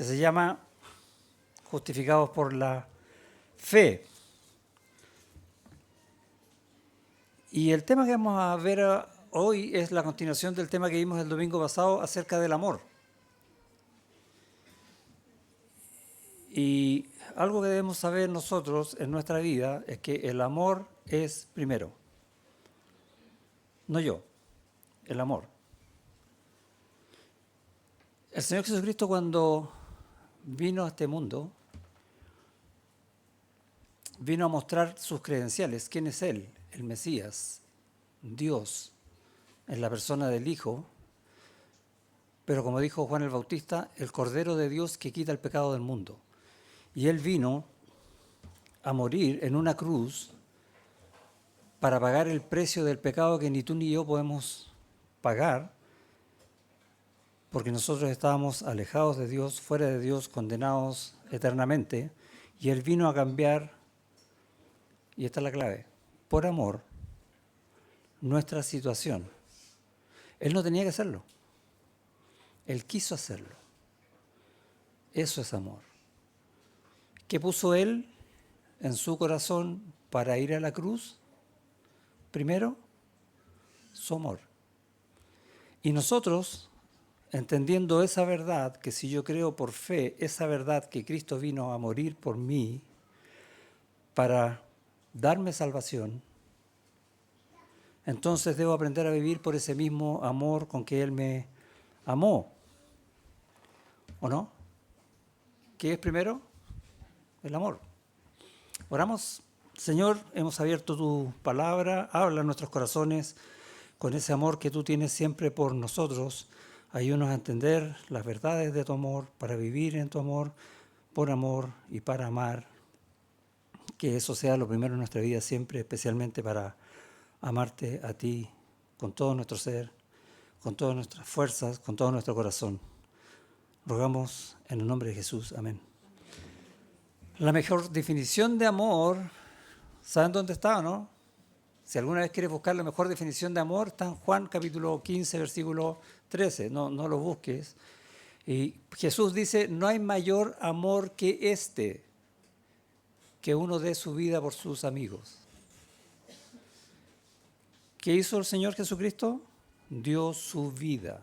que se llama Justificados por la Fe. Y el tema que vamos a ver hoy es la continuación del tema que vimos el domingo pasado acerca del amor. Y algo que debemos saber nosotros en nuestra vida es que el amor es primero. No yo, el amor. El Señor Jesucristo, cuando vino a este mundo, vino a mostrar sus credenciales. ¿Quién es Él? El Mesías, Dios, en la persona del Hijo, pero como dijo Juan el Bautista, el Cordero de Dios que quita el pecado del mundo. Y Él vino a morir en una cruz para pagar el precio del pecado que ni tú ni yo podemos pagar, porque nosotros estábamos alejados de Dios, fuera de Dios, condenados eternamente, y Él vino a cambiar, y esta es la clave, por amor, nuestra situación. Él no tenía que hacerlo, Él quiso hacerlo. Eso es amor. ¿Qué puso Él en su corazón para ir a la cruz? Primero, su amor. Y nosotros, entendiendo esa verdad, que si yo creo por fe, esa verdad que Cristo vino a morir por mí para darme salvación, entonces debo aprender a vivir por ese mismo amor con que Él me amó. ¿O no? ¿Qué es primero? El amor. Oramos. Señor, hemos abierto tu palabra, habla en nuestros corazones con ese amor que tú tienes siempre por nosotros. Ayúdanos a entender las verdades de tu amor, para vivir en tu amor, por amor y para amar. Que eso sea lo primero en nuestra vida siempre, especialmente para amarte a ti con todo nuestro ser, con todas nuestras fuerzas, con todo nuestro corazón. Rogamos en el nombre de Jesús. Amén. La mejor definición de amor, ¿saben dónde está, no? Si alguna vez quieres buscar la mejor definición de amor, está en Juan capítulo 15, versículo 13. No lo busques. Y Jesús dice, no hay mayor amor que este, que uno dé su vida por sus amigos. ¿Qué hizo el Señor Jesucristo? Dio su vida.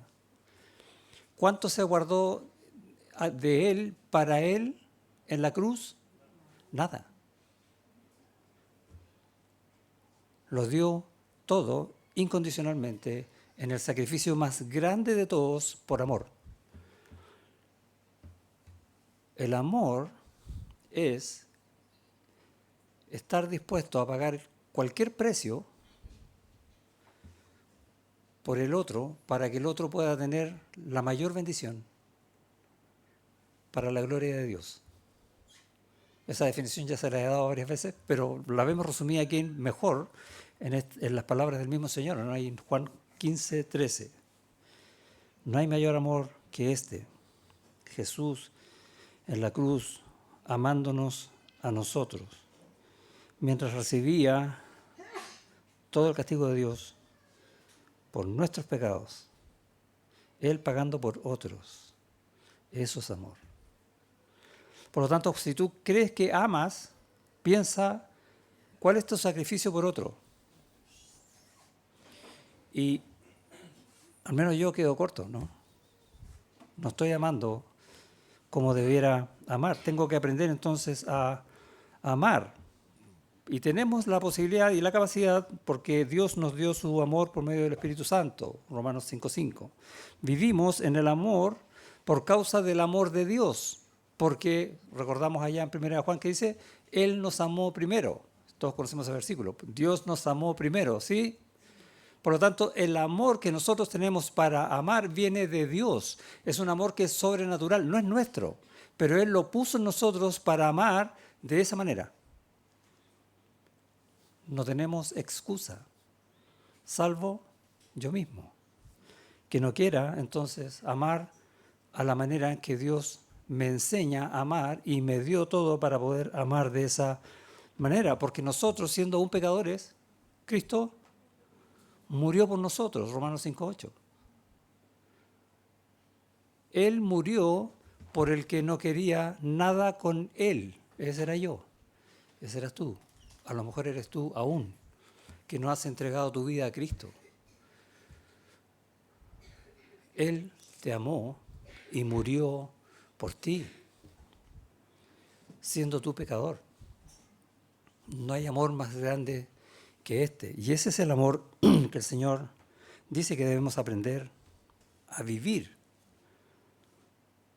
¿Cuánto se guardó de Él, para Él, en la cruz? Nada. Lo dio todo incondicionalmente en el sacrificio más grande de todos por amor. El amor es estar dispuesto a pagar cualquier precio por el otro para que el otro pueda tener la mayor bendición para la gloria de Dios. Esa definición ya se la he dado varias veces, pero la vemos resumida aquí mejor en las palabras del mismo Señor, ¿no? En Juan 15, 13. No hay mayor amor que este. Jesús en la cruz amándonos a nosotros, mientras recibía todo el castigo de Dios por nuestros pecados, Él pagando por otros. Eso es amor. Por lo tanto, si tú crees que amas, piensa cuál es tu sacrificio por otro. Y al menos yo quedo corto, ¿no? No estoy amando como debiera amar. Tengo que aprender entonces a amar. Y tenemos la posibilidad y la capacidad porque Dios nos dio su amor por medio del Espíritu Santo, Romanos 5:5. Vivimos en el amor por causa del amor de Dios, porque recordamos allá en 1 Juan que dice, Él nos amó primero. Todos conocemos ese versículo. Dios nos amó primero, ¿sí? Por lo tanto, el amor que nosotros tenemos para amar viene de Dios. Es un amor que es sobrenatural, no es nuestro, pero Él lo puso en nosotros para amar de esa manera. No tenemos excusa, salvo yo mismo, que no quiera entonces amar a la manera en que Dios me enseña a amar y me dio todo para poder amar de esa manera, porque nosotros siendo aún pecadores, Cristo murió por nosotros, Romanos 5:8. Él murió por el que no quería nada con él. Ese era yo, ese eras tú. A lo mejor eres tú aún, que no has entregado tu vida a Cristo. Él te amó y murió por ti, siendo tú pecador. No hay amor más grande que este. Y ese es el amor que el Señor dice que debemos aprender a vivir.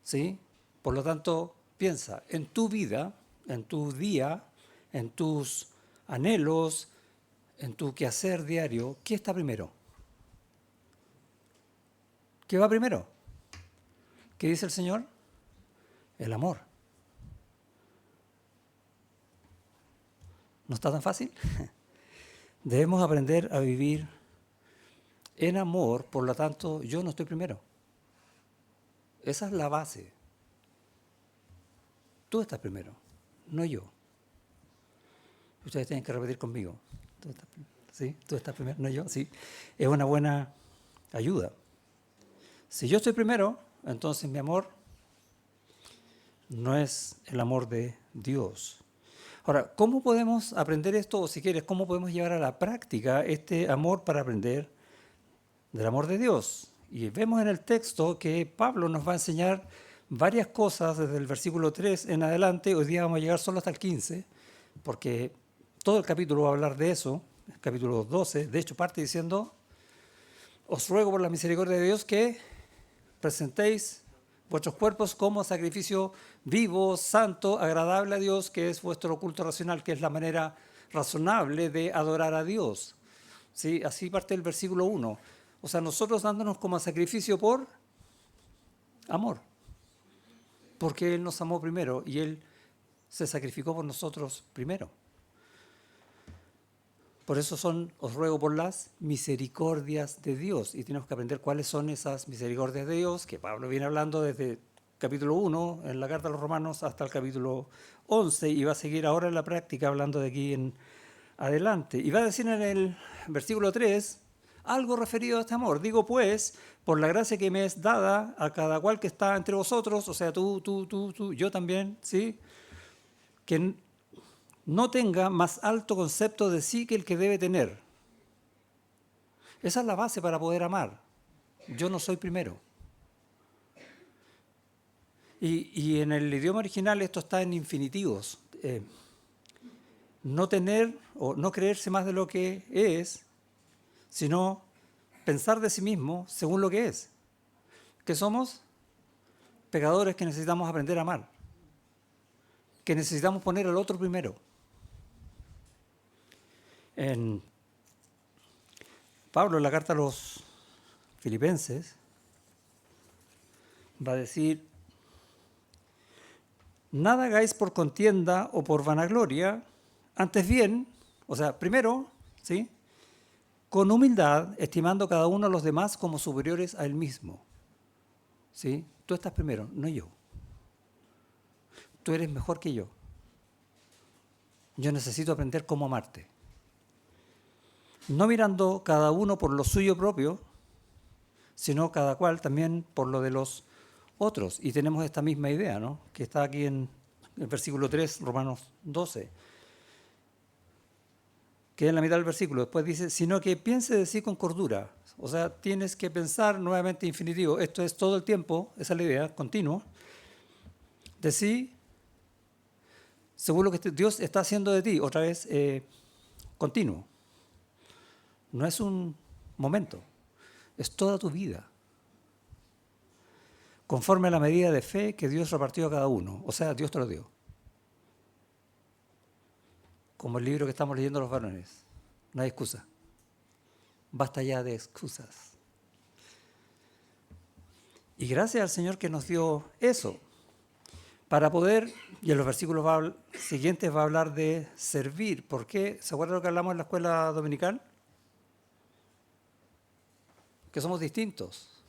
¿Sí? Por lo tanto, piensa en tu vida, en tu día, en tus anhelos, en tu quehacer diario. ¿Qué está primero? ¿Qué va primero? ¿Qué dice el Señor? El amor. ¿No está tan fácil? Debemos aprender a vivir en amor, por lo tanto, yo no estoy primero. Esa es la base. Tú estás primero, no yo. Ustedes tienen que repetir conmigo. ¿Sí? Tú estás primero, no yo. Sí. Es una buena ayuda. Si yo estoy primero, entonces mi amor no es el amor de Dios. Ahora, ¿cómo podemos aprender esto? O si quieres, ¿cómo podemos llevar a la práctica este amor para aprender del amor de Dios? Y vemos en el texto que Pablo nos va a enseñar varias cosas desde el versículo 3 en adelante. Hoy día vamos a llegar solo hasta el 15, porque todo el capítulo va a hablar de eso, el capítulo 12. De hecho, parte diciendo, os ruego por la misericordia de Dios que presentéis vuestros cuerpos como sacrificio vivo, santo, agradable a Dios, que es vuestro culto racional, que es la manera razonable de adorar a Dios. ¿Sí? Así parte el versículo 1. O sea, nosotros dándonos como sacrificio por amor. Porque Él nos amó primero y Él se sacrificó por nosotros primero. Por eso os ruego por las misericordias de Dios. Y tenemos que aprender cuáles son esas misericordias de Dios, que Pablo viene hablando desde capítulo 1, en la carta a los Romanos, hasta el capítulo 11, y va a seguir ahora en la práctica hablando de aquí en adelante. Y va a decir en el versículo 3 algo referido a este amor. Digo pues, por la gracia que me es dada a cada cual que está entre vosotros, o sea, tú, yo también, ¿sí? Que no tenga más alto concepto de sí que el que debe tener. Esa es la base para poder amar. Yo no soy primero. Y en el idioma original esto está en infinitivos. No tener o no creerse más de lo que es, sino pensar de sí mismo según lo que es. Que somos pecadores que necesitamos aprender a amar. Que necesitamos poner al otro primero. En Pablo, en la carta a los Filipenses, va a decir, nada hagáis por contienda o por vanagloria, antes bien, o sea, primero, ¿sí? Con humildad, estimando cada uno a los demás como superiores a él mismo. ¿Sí? Tú estás primero, no yo. Tú eres mejor que yo. Yo necesito aprender cómo amarte. No mirando cada uno por lo suyo propio, sino cada cual también por lo de los otros. Y tenemos esta misma idea, ¿no? Que está aquí en el versículo 3, Romanos 12, que en la mitad del versículo. Después dice, sino que piense de sí con cordura. O sea, tienes que pensar nuevamente infinitivo. Esto es todo el tiempo, esa es la idea, continuo. De sí, según lo que Dios está haciendo de ti, otra vez, continuo. No es un momento, es toda tu vida. Conforme a la medida de fe que Dios repartió a cada uno. O sea, Dios te lo dio. Como el libro que estamos leyendo los varones. No hay excusa. Basta ya de excusas. Y gracias al Señor que nos dio eso. Para poder, y en los versículos siguientes va a hablar de servir. ¿Por qué? ¿Se acuerdan lo que hablamos en la escuela dominical? Que somos distintos.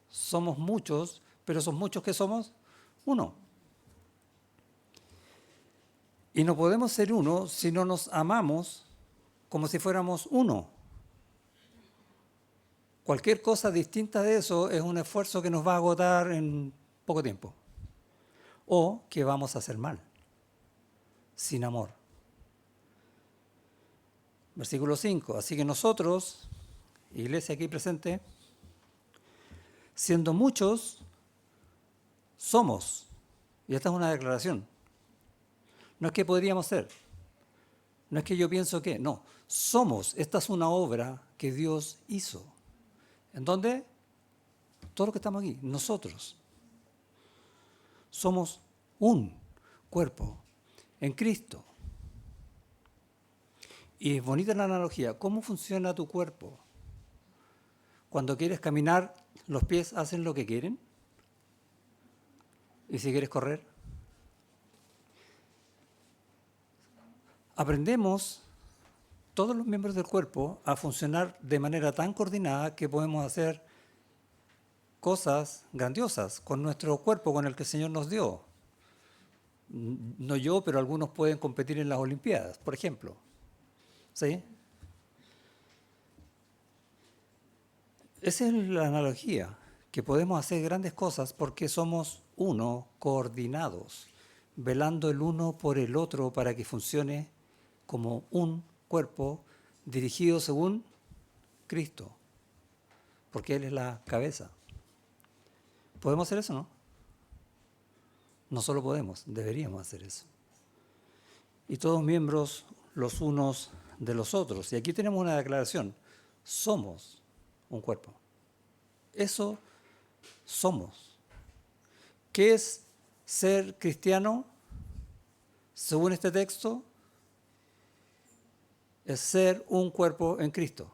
Somos muchos, pero son muchos que somos uno. Y no podemos ser uno si no nos amamos como si fuéramos uno. Cualquier cosa distinta de eso es un esfuerzo que nos va a agotar en poco tiempo. o que vamos a hacer mal, sin amor. Versículo 5. Así que nosotros, iglesia aquí presente, siendo muchos, somos. Y esta es una declaración. No es que podríamos ser. No es que yo pienso que. No, somos. Esta es una obra que Dios hizo. ¿En dónde? Todos los que estamos aquí, nosotros. Somos un cuerpo en Cristo. Y es bonita la analogía. ¿Cómo funciona tu cuerpo? Cuando quieres caminar, los pies hacen lo que quieren. ¿Y si quieres correr? Aprendemos, todos los miembros del cuerpo, a funcionar de manera tan coordinada que podemos hacer cosas grandiosas con nuestro cuerpo, con el que el Señor nos dio. No yo, pero algunos pueden competir en las Olimpiadas, por ejemplo. ¿Sí? Esa es la analogía, que podemos hacer grandes cosas porque somos uno, coordinados, velando el uno por el otro para que funcione como un cuerpo dirigido según Cristo, porque Él es la cabeza. ¿Podemos hacer eso, no? No solo podemos, deberíamos hacer eso. Y todos miembros los unos de los otros. Y aquí tenemos una declaración. Somos un cuerpo. Eso somos. ¿Qué es ser cristiano? Según este texto, es ser un cuerpo en Cristo.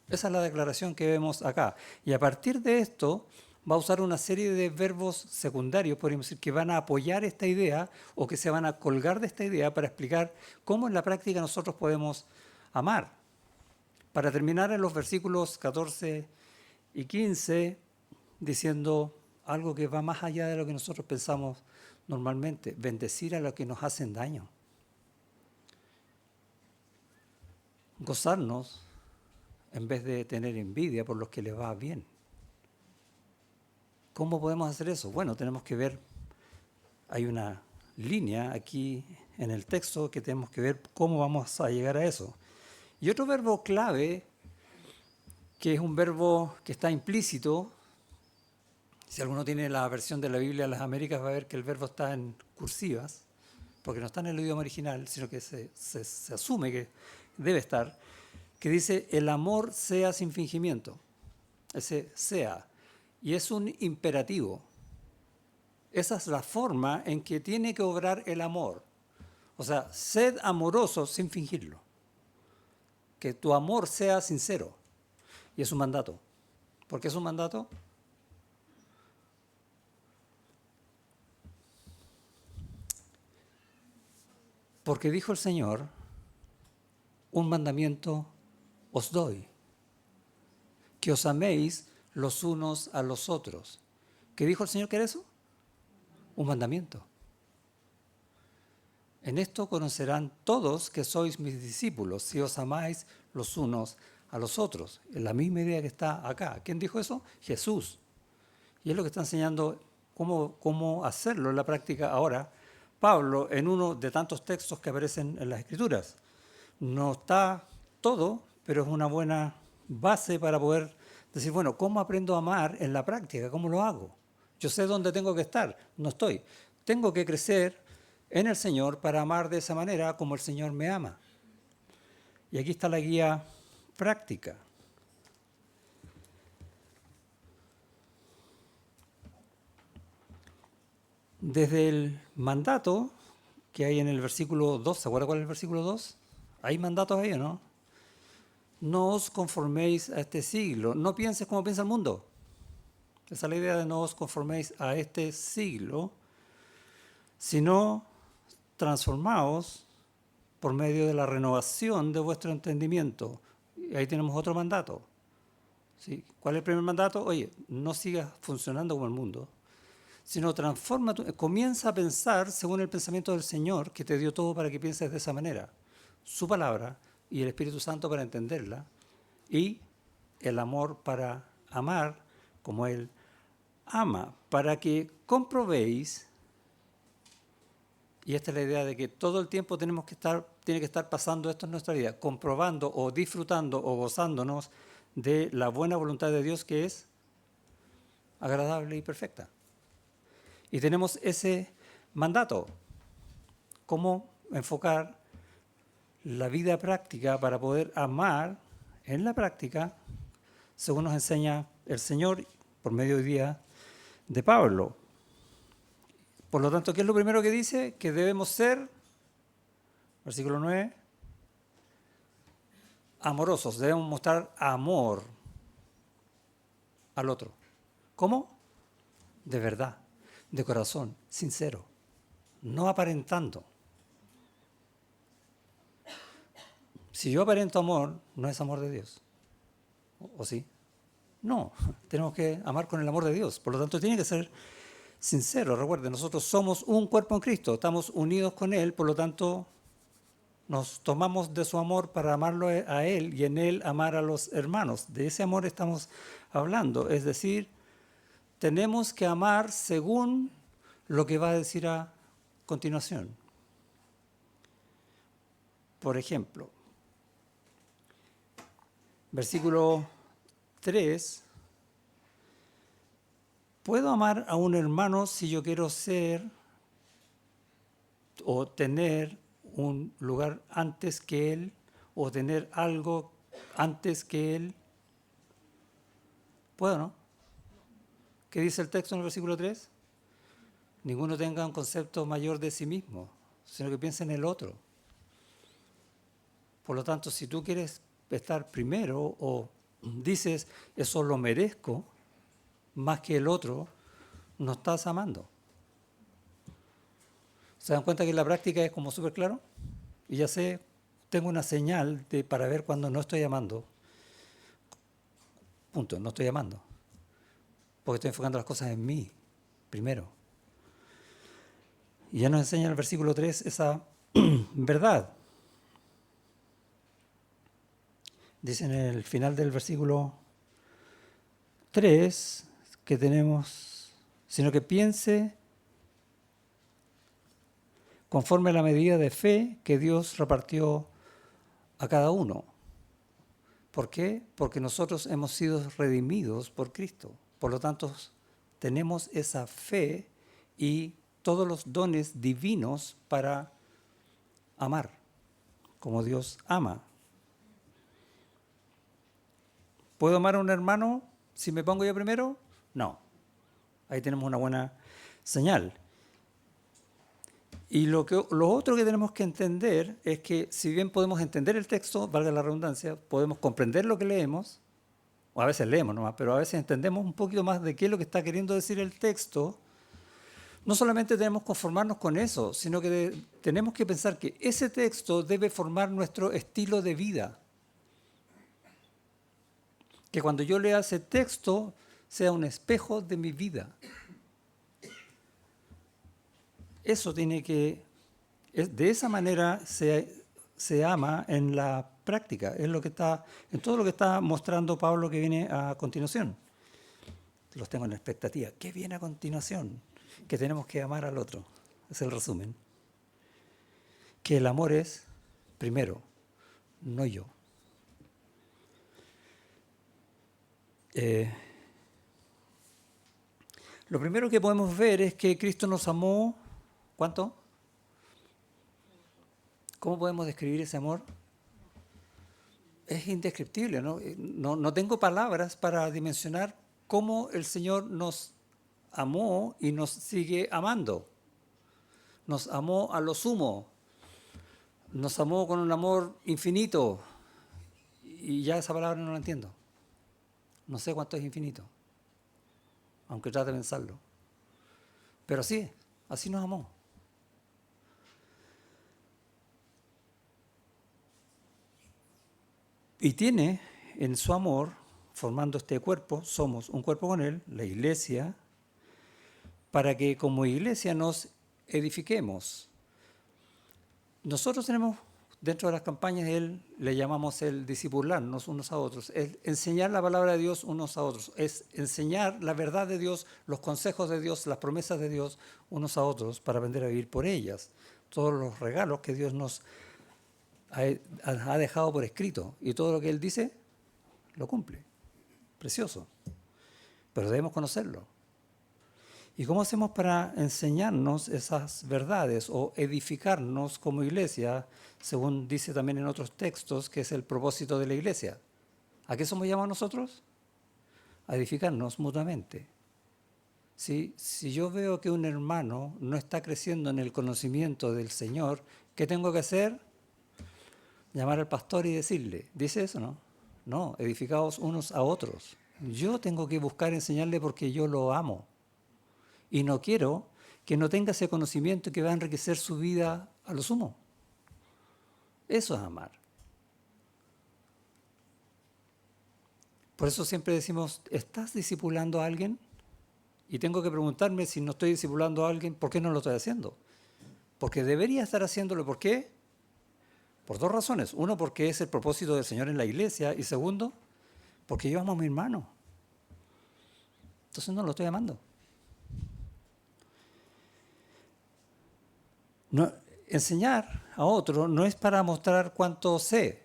Esa es la declaración que vemos acá. Y a partir de esto va a usar una serie de verbos secundarios, podríamos decir, que van a apoyar esta idea o que se van a colgar de esta idea para explicar cómo en la práctica nosotros podemos amar. Para terminar en los versículos 14 y 15, diciendo algo que va más allá de lo que nosotros pensamos normalmente, bendecir a los que nos hacen daño. Gozarnos en vez de tener envidia por los que les va bien. ¿Cómo podemos hacer eso? Bueno, tenemos que ver, hay una línea aquí en el texto que tenemos que ver cómo vamos a llegar a eso. Y otro verbo clave, que es un verbo que está implícito, si alguno tiene la versión de la Biblia de las Américas va a ver que el verbo está en cursivas, porque no está en el idioma original, sino que se asume que debe estar, que dice, el amor sea sin fingimiento. Ese sea. Y es un imperativo. Esa es la forma en que tiene que obrar el amor. O sea, sed amorosos sin fingirlo. Que tu amor sea sincero. Y es un mandato. ¿Por qué es un mandato? Porque dijo el Señor, un mandamiento os doy, que os améis los unos a los otros. ¿Qué dijo el Señor que era eso? Un mandamiento. En esto conocerán todos que sois mis discípulos, si os amáis los unos a los otros. Es la misma idea que está acá. ¿Quién dijo eso? Jesús. Y es lo que está enseñando cómo hacerlo en la práctica ahora Pablo en uno de tantos textos que aparecen en las Escrituras. No está todo, pero es una buena base para poder decir, bueno, ¿cómo aprendo a amar en la práctica? ¿Cómo lo hago? Yo sé dónde tengo que estar, no estoy. Tengo que crecer en el Señor para amar de esa manera como el Señor me ama. Y aquí está la guía práctica. Desde el mandato que hay en el versículo 2, ¿se acuerda cuál es el versículo 2? ¿Hay mandatos ahí o no? No os conforméis a este siglo, no pienses como piensa el mundo. Esa es la idea de no os conforméis a este siglo, sino transformaos por medio de la renovación de vuestro entendimiento. Y ahí tenemos otro mandato. ¿Sí? ¿Cuál es el primer mandato? Oye, no sigas funcionando como el mundo, sino comienza a pensar según el pensamiento del Señor, que te dio todo para que pienses de esa manera. Su palabra y el Espíritu Santo para entenderla, y el amor para amar como Él ama, para que comprobéis Y esta es la idea de que todo el tiempo tiene que estar pasando esto en nuestra vida, comprobando o disfrutando o gozándonos de la buena voluntad de Dios que es agradable y perfecta. Y tenemos ese mandato, cómo enfocar la vida práctica para poder amar en la práctica, según nos enseña el Señor por medio hoy día de Pablo. Por lo tanto, ¿qué es lo primero que dice? Que debemos ser, versículo 9, amorosos, debemos mostrar amor al otro. ¿Cómo? De verdad, de corazón, sincero, no aparentando. Si yo aparento amor, no es amor de Dios. ¿O sí? No, tenemos que amar con el amor de Dios. Por lo tanto, tiene que ser sincero. Recuerden, nosotros somos un cuerpo en Cristo, estamos unidos con Él, por lo tanto, nos tomamos de su amor para amarlo a Él y en Él amar a los hermanos. De ese amor estamos hablando. Es decir, tenemos que amar según lo que va a decir a continuación. Por ejemplo, versículo 3, ¿puedo amar a un hermano si yo quiero ser o tener un lugar antes que él o tener algo antes que él? ¿Puedo o no? ¿Qué dice el texto en el versículo 3? Ninguno tenga un concepto mayor de sí mismo, sino que piense en el otro. Por lo tanto, si tú quieres estar primero o dices, eso lo merezco más que el otro, no estás amando. ¿Se dan cuenta que la práctica es como súper claro? Y ya sé, tengo una señal para ver cuando no estoy amando. Punto, no estoy amando. Porque estoy enfocando las cosas en mí, primero. Y ya nos enseña en el versículo 3 esa verdad. Dice en el final del versículo 3 que tenemos, sino que piense conforme a la medida de fe que Dios repartió a cada uno. ¿Por qué? Porque nosotros hemos sido redimidos por Cristo. Por lo tanto, tenemos esa fe y todos los dones divinos para amar, como Dios ama. ¿Puedo amar a un hermano si me pongo yo primero? No. Ahí tenemos una buena señal. Y lo otro que tenemos que entender es que si bien podemos entender el texto, valga la redundancia, podemos comprender lo que leemos, o a veces leemos nomás, pero a veces entendemos un poquito más de qué es lo que está queriendo decir el texto, no solamente tenemos que conformarnos con eso, sino que tenemos que pensar que ese texto debe formar nuestro estilo de vida. Que cuando yo lea ese texto sea un espejo de mi vida. Eso tiene que, de esa manera se ama en la práctica, es lo que está, en todo lo que está mostrando Pablo que viene a continuación. Los tengo en expectativa. ¿Qué viene a continuación? Que tenemos que amar al otro. Es el resumen. Que el amor es primero, no yo. Lo primero que podemos ver es que Cristo nos amó. ¿Cuánto? ¿Cómo podemos describir ese amor? Es indescriptible, ¿no? No tengo palabras para dimensionar cómo el Señor nos amó y nos sigue amando. Nos amó a lo sumo. Nos amó con un amor infinito. Y ya esa palabra no la entiendo. No sé cuánto es infinito, aunque trate de pensarlo. Pero sí, así nos amó. Y tiene en su amor, formando este cuerpo, somos un cuerpo con Él, la iglesia, para que como iglesia nos edifiquemos. Nosotros tenemos, dentro de las campañas, Él le llamamos el discipularnos unos a otros, el enseñar la palabra de Dios unos a otros, es enseñar la verdad de Dios, los consejos de Dios, las promesas de Dios unos a otros para aprender a vivir por ellas. todos los regalos que Dios nos ha dejado por escrito. Y todo lo que Él dice, lo cumple. Precioso. Pero debemos conocerlo. ¿Y cómo hacemos para enseñarnos esas verdades o edificarnos como iglesia, según dice también en otros textos, que es el propósito de la iglesia? ¿A qué somos llamados nosotros? A edificarnos mutuamente. ¿Sí? Si yo veo que un hermano no está creciendo en el conocimiento del Señor, ¿qué tengo que hacer? Llamar al pastor y decirle. ¿Dice eso, no? No, edificaos unos a otros. Yo tengo que buscar enseñarle porque yo lo amo. Y no quiero que no tenga ese conocimiento que va a enriquecer su vida a lo sumo. Eso es amar. Por eso siempre decimos, ¿estás discipulando a alguien? Y tengo que preguntarme si no estoy discipulando a alguien, ¿por qué no lo estoy haciendo? Porque debería estar haciéndolo. ¿Por qué? Por dos razones. Uno, porque es el propósito del Señor en la iglesia. Y segundo, porque yo amo a mi hermano. Entonces no lo estoy amando. No, enseñar a otro no es para mostrar cuánto sé,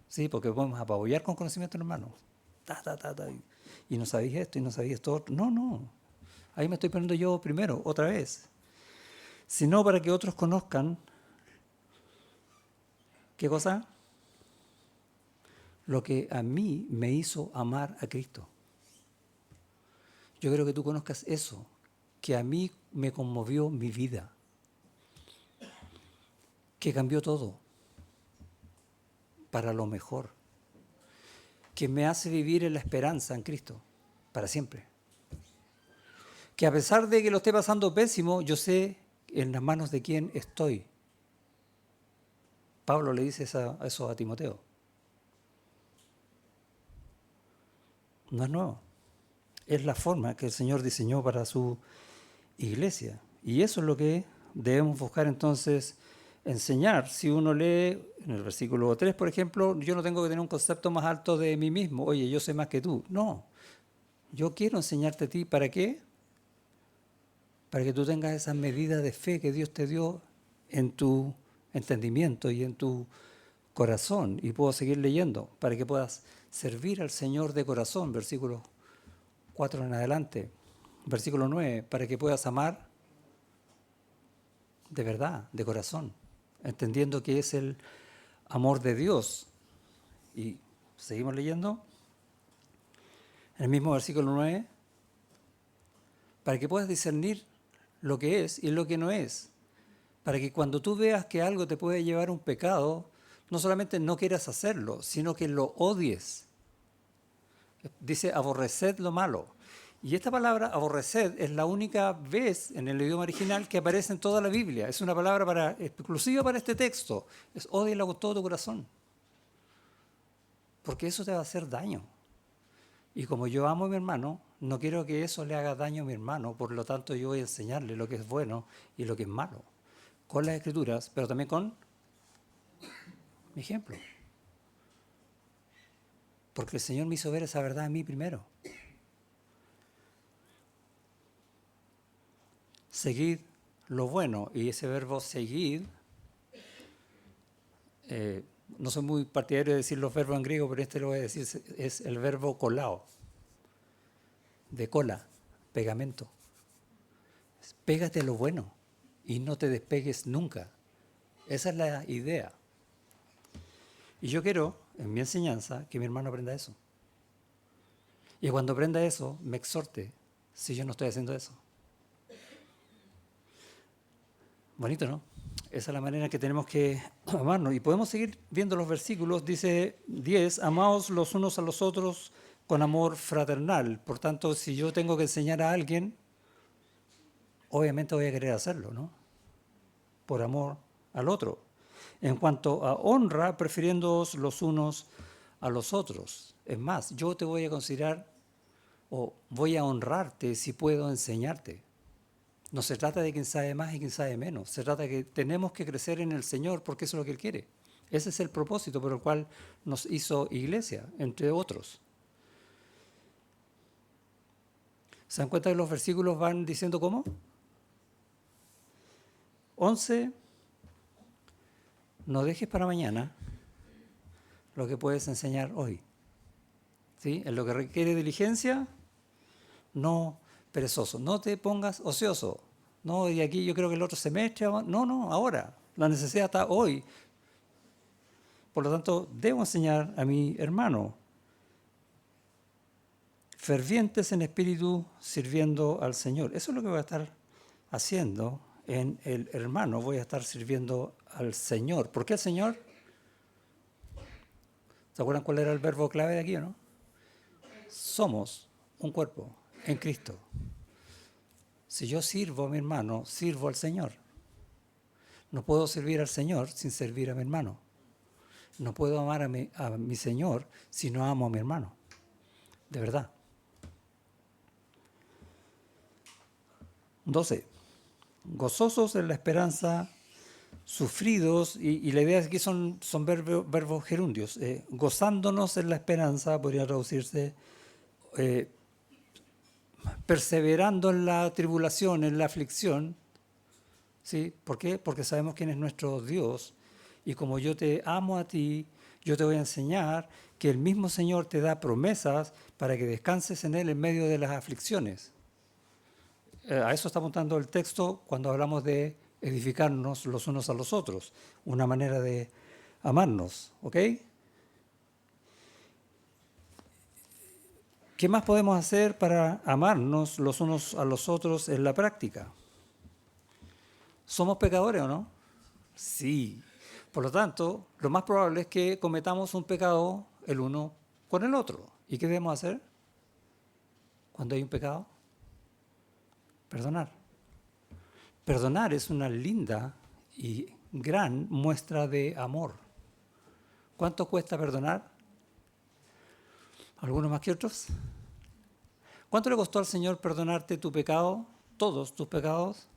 ¿sí? Porque podemos apabullar con conocimiento, hermano. Y no sabéis esto, y no sabéis esto otro. No, no. Ahí me estoy poniendo yo primero, otra vez. Sino para que otros conozcan, ¿qué cosa? Lo que a mí me hizo amar a Cristo. Yo quiero que tú conozcas eso, que a mí me conmovió mi vida, que cambió todo para lo mejor, que me hace vivir en la esperanza en Cristo para siempre. Que a pesar de que lo esté pasando pésimo, yo sé en las manos de quién estoy. Pablo le dice eso a Timoteo. No es nuevo. Es la forma que el Señor diseñó para su iglesia. Y eso es lo que debemos buscar entonces enseñar. Si uno lee en el versículo 3, por ejemplo, yo no tengo que tener un concepto más alto de mí mismo. Oye, yo sé más que tú. No. Yo quiero enseñarte a ti. ¿Para qué? Para que tú tengas esa medida de fe que Dios te dio en tu entendimiento y en tu corazón. Y puedo seguir leyendo, para que puedas servir al Señor de corazón, versículo 4 en adelante. Versículo 9, para que puedas amar de verdad, de corazón, entendiendo que es el amor de Dios. Y seguimos leyendo, en el mismo versículo 9, para que puedas discernir lo que es y lo que no es. Para que cuando tú veas que algo te puede llevar a un pecado, no solamente no quieras hacerlo, sino que lo odies. Dice, aborreced lo malo. Y esta palabra, aborreced, es la única vez en el idioma original que aparece en toda la Biblia. Es una palabra exclusiva para este texto. Es ódiala con todo tu corazón. Porque eso te va a hacer daño. Y como yo amo a mi hermano, no quiero que eso le haga daño a mi hermano. Por lo tanto, yo voy a enseñarle lo que es bueno y lo que es malo. Con las Escrituras, pero también con mi ejemplo. Porque el Señor me hizo ver esa verdad a mí primero. Seguid lo bueno. Y ese verbo seguid, no soy muy partidario de decir los verbos en griego, pero este lo voy a decir, es el verbo colao, de cola, pegamento. Pégate a lo bueno y no te despegues nunca. Esa es la idea. Y yo quiero, en mi enseñanza, que mi hermano aprenda eso. Y cuando aprenda eso, me exhorte si yo no estoy haciendo eso. Bonito, ¿no? Esa es la manera en que tenemos que amarnos. Y podemos seguir viendo los versículos. Dice 10, amaos los unos a los otros con amor fraternal. Por tanto, si yo tengo que enseñar a alguien, obviamente voy a querer hacerlo, ¿no? Por amor al otro. En cuanto a honra, prefiriéndoos los unos a los otros. Es más, yo te voy a considerar o voy a honrarte si puedo enseñarte. No se trata de quién sabe más y quién sabe menos. Se trata de que tenemos que crecer en el Señor porque eso es lo que Él quiere. Ese es el propósito por el cual nos hizo iglesia, entre otros. ¿Se dan cuenta que los versículos van diciendo cómo? 11 no dejes para mañana lo que puedes enseñar hoy. ¿Sí? En lo que requiere diligencia, no perezoso. No te pongas ocioso. No, y aquí yo creo que el otro semestre. No, ahora. La necesidad está hoy. Por lo tanto, debo enseñar a mi hermano. Fervientes en espíritu, sirviendo al Señor. Eso es lo que voy a estar haciendo en el hermano. Voy a estar sirviendo al Señor. ¿Por qué al Señor? ¿Se acuerdan cuál era el verbo clave de aquí o no? Somos un cuerpo en Cristo. Si yo sirvo a mi hermano, sirvo al Señor. No puedo servir al Señor sin servir a mi hermano. No puedo amar a mi Señor si no amo a mi hermano. De verdad. 12. Gozosos en la esperanza, sufridos, y la idea aquí son verbos gerundios. Gozándonos en la esperanza, podría traducirse, perseverando en la tribulación, en la aflicción. ¿Sí? ¿Por qué? Porque sabemos quién es nuestro Dios. Y como yo te amo a ti, yo te voy a enseñar que el mismo Señor te da promesas para que descanses en Él en medio de las aflicciones. A eso está apuntando el texto cuando hablamos de edificarnos los unos a los otros, una manera de amarnos, ¿ok? ¿Qué más podemos hacer para amarnos los unos a los otros en la práctica? ¿Somos pecadores o no? Sí. Por lo tanto, lo más probable es que cometamos un pecado el uno con el otro. ¿Y qué debemos hacer cuando hay un pecado? Perdonar. Perdonar es una linda y gran muestra de amor. ¿Cuánto cuesta perdonar? ¿Algunos más que otros? ¿Cuánto le costó al Señor perdonarte tu pecado? Todos tus pecados.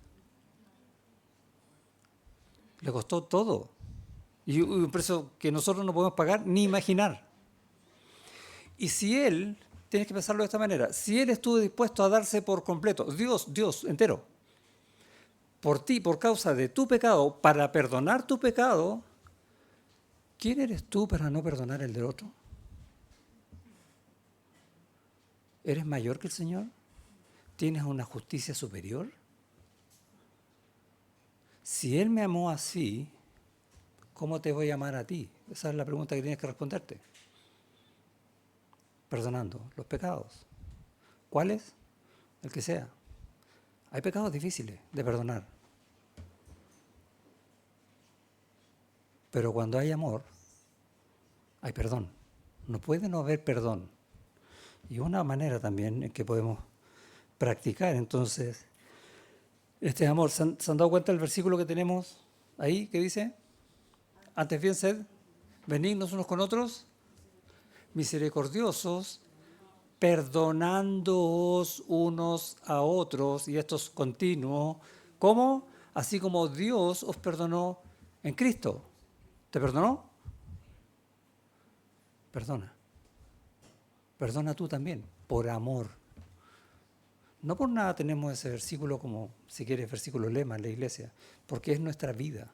Le costó todo. Y un precio que nosotros no podemos pagar ni imaginar. Y si Él, tienes que pensarlo de esta manera, si Él estuvo dispuesto a darse por completo, Dios entero, por ti, por causa de tu pecado, para perdonar tu pecado, ¿quién eres tú para no perdonar el del otro? ¿Eres mayor que el Señor? ¿Tienes una justicia superior? Si Él me amó así, ¿cómo te voy a amar a ti? Esa es la pregunta que tienes que responderte. Perdonando los pecados. ¿Cuáles? El que sea. Hay pecados difíciles de perdonar. Pero cuando hay amor, hay perdón. No puede no haber perdón. Y una manera también en que podemos practicar entonces este amor. ¿Se han dado cuenta del versículo que tenemos ahí que dice? Antes bien sed benignos unos con otros, misericordiosos, perdonándoos unos a otros, y esto es continuo. ¿Cómo? Así como Dios os perdonó en Cristo. ¿Te perdonó? Perdona. Perdona tú también, por amor. No por nada tenemos ese versículo como, si quieres, versículo lema en la iglesia, porque es nuestra vida,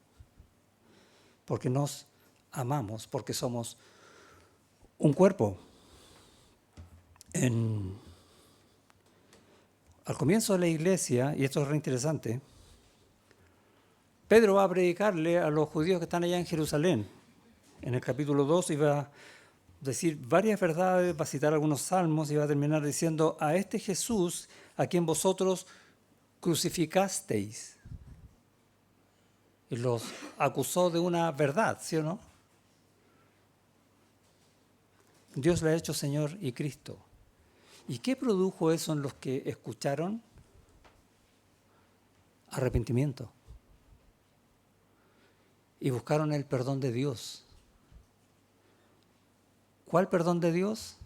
porque nos amamos, porque somos un cuerpo. Al comienzo de la iglesia, y esto es re interesante, Pedro va a predicarle a los judíos que están allá en Jerusalén. En el capítulo 2 iba a decir varias verdades, va a citar algunos salmos y va a terminar diciendo: a este Jesús a quien vosotros crucificasteis. Y los acusó de una verdad, ¿sí o no? Dios le ha hecho Señor y Cristo. ¿Y qué produjo eso en los que escucharon? Arrepentimiento. Y buscaron el perdón de Dios. ¿Cuál perdón de Dios?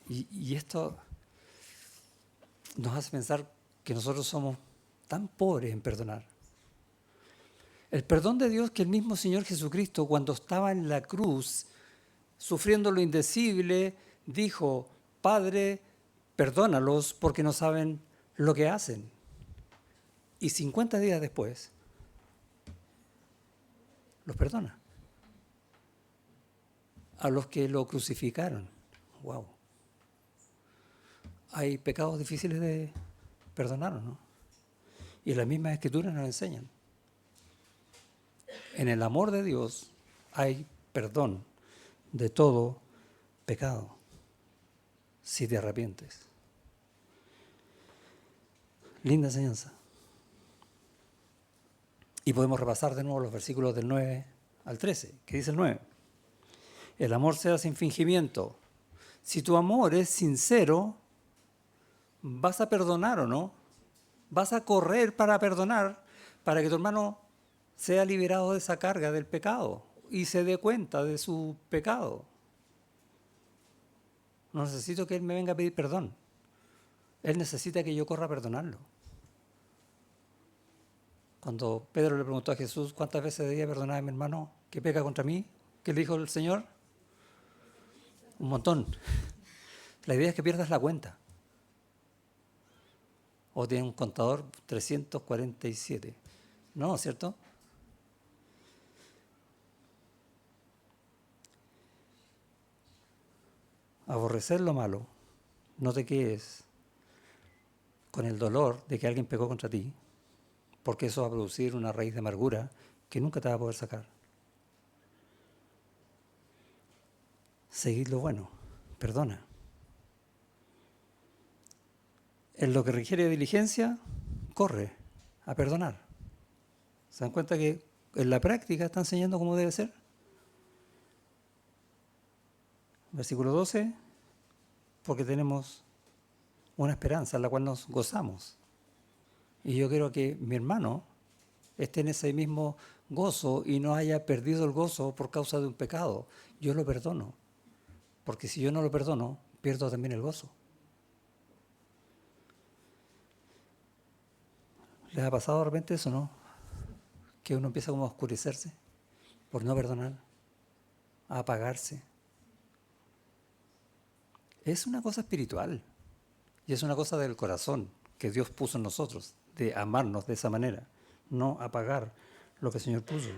Y esto nos hace pensar que nosotros somos tan pobres en perdonar. El perdón de Dios que el mismo Señor Jesucristo, cuando estaba en la cruz, sufriendo lo indecible, dijo: Padre, perdónalos porque no saben lo que hacen. Y 50 días después, los perdona. a los que lo crucificaron. Wow. Hay pecados difíciles de perdonar, ¿no? Y las mismas escrituras nos enseñan. En el amor de Dios hay perdón de todo pecado, si te arrepientes. Linda enseñanza. Y podemos repasar de nuevo los versículos del 9 al 13. ¿Qué dice el 9? El amor sea sin fingimiento. Si tu amor es sincero, vas a perdonar o no. Vas a correr para perdonar, para que tu hermano sea liberado de esa carga del pecado y se dé cuenta de su pecado. No necesito que él me venga a pedir perdón. Él necesita que yo corra a perdonarlo. Cuando Pedro le preguntó a Jesús cuántas veces debía perdonar a mi hermano que peca contra mí, ¿qué le dijo el Señor? Un montón. La idea es que pierdas la cuenta. O tiene un contador 347. No, ¿cierto? Aborrecer lo malo. No te quedes con el dolor de que alguien pecó contra ti, porque eso va a producir una raíz de amargura que nunca te va a poder sacar. Seguid lo bueno, perdona. En lo que requiere diligencia, corre a perdonar. ¿Se dan cuenta que en la práctica está enseñando cómo debe ser? Versículo 12, porque tenemos una esperanza en la cual nos gozamos. Y yo quiero que mi hermano esté en ese mismo gozo y no haya perdido el gozo por causa de un pecado. Yo lo perdono, porque si yo no lo perdono, pierdo también el gozo. ¿Les ha pasado de repente eso, no? Que uno empieza como a oscurecerse por no perdonar, a apagarse. Es una cosa espiritual y es una cosa del corazón que Dios puso en nosotros, de amarnos de esa manera, no apagar lo que el Señor puso.